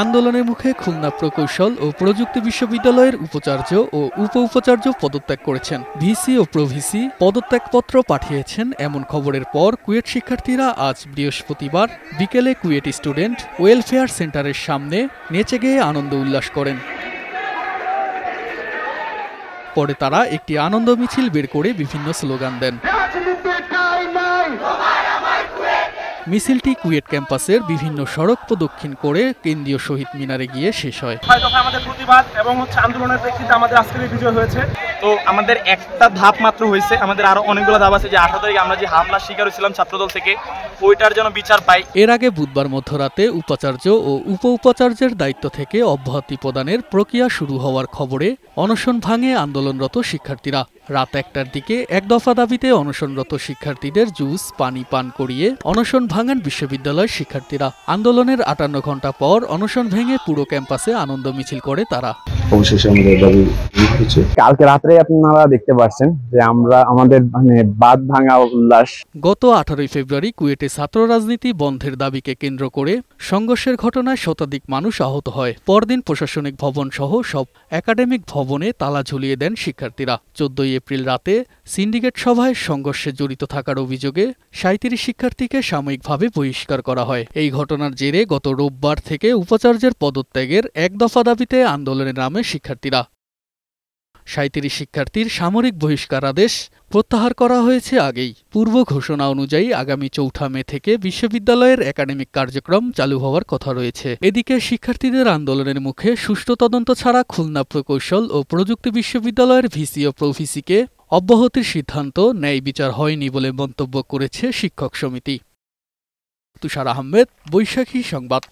আন্দোলনের মুখে খুলনা প্রকৌশল ও প্রযুক্তি বিশ্ববিদ্যালয়ের উপাচার্য ও উপ-উপাচার্য পদত্যাগ করেছেন। ভিসি ও প্রভিসি পদত্যাগপত্র পাঠিয়েছেন এমন খবরের পর কুয়েট শিক্ষার্থীরা আজ বৃহস্পতিবার বিকেলে কুয়েট স্টুডেন্ট ওয়েলফেয়ার সেন্টারের সামনে নেচে গেয়ে আনন্দ উল্লাস করেন। পরে তারা একটি আনন্দ মিছিল বের করে বিভিন্ন স্লোগান দেন। মিছিলটি কুয়েট ক্যাম্পাসের বিভিন্ন সড়ক প্রদক্ষিণ করে কেন্দ্রীয় শহীদ মিনারে গিয়ে শেষ হয়। আমাদের প্রতিবাদ এবং আন্দোলনের প্রেক্ষিতে আমাদের আজকের এই বিজয় হয়েছে। তো আমাদের একটা ধাপ মাত্র হয়েছে, আমাদের আরো অনেকগুলো ধাপ আছে। যে 18 তারিখে আমরা যে হামলা শিকার হয়েছিলাম ছাত্রদল থেকে, ওইটার যেন বিচার পাই। এর আগে বুধবার মধ্যরাতে উপাচার্য ও উপ-উপাচার্যের দায়িত্ব থেকে অব্যাহতি প্রদানের প্রক্রিয়া শুরু হওয়ার খবরে অনশন ভাঙে আন্দোলনরত শিক্ষার্থীরা। রাত 1টার দিকে এক দফা দাবিতে অনশনরত শিক্ষার্থীদের জুস পানি পান করিয়ে অনশন ভাঙান বিশ্ববিদ্যালয়ের শিক্ষার্থীরা। আন্দোলনের 58 ঘণ্টা পর অনশন ভেঙে পুরো ক্যাম্পাসে আনন্দ মিছিল করে তারা। অবশেষে আমাদের দাবি হয়েছে। কালকে রাত্রে আপনারা দেখতে পাচ্ছেন যে আমরা আমাদের বাঁধ ভাঙা উল্লাস। গত 18 ফেব্রুয়ারি কুয়েটে ছাত্র রাজনীতি বন্ধের দাবিকে কেন্দ্র করে সংঘর্ষের ঘটনায় শতাধিক মানুষ আহত হয়। পরদিন প্রশাসনিক ভবন সহ সব একাডেমিক ভবনে তালা ঝুলিয়ে দেন শিক্ষার্থীরা। 14 এপ্রিল রাতে সিন্ডিকেট সভায় সংঘর্ষে জড়িত থাকার অভিযোগে 37 শিক্ষার্থীকে সাময়িকভাবে বহিষ্কার করা হয়। এই ঘটনার জেরে গত রোববার থেকে উপাচার্যের পদত্যাগের এক দফা দাবিতে আন্দোলনের নামে শিক্ষার্থীরা। 37 শিক্ষার্থীর সামরিক বহিষ্কারাদেশ প্রত্যাহার করা হয়েছে আগেই। পূর্ব ঘোষণা অনুযায়ী আগামী 4 মে থেকে বিশ্ববিদ্যালয়ের একাডেমিক কার্যক্রম চালু হওয়ার কথা রয়েছে। এদিকে শিক্ষার্থীদের আন্দোলনের মুখে সুষ্ঠু তদন্ত ছাড়া খুলনা প্রকৌশল ও প্রযুক্তি বিশ্ববিদ্যালয়ের ভিসি ও প্রভিসিকে অব্যাহতির সিদ্ধান্ত ন্যায় বিচার হয়নি বলে মন্তব্য করেছে শিক্ষক সমিতি। তুষার আহমেদ, বৈশাখী সংবাদ।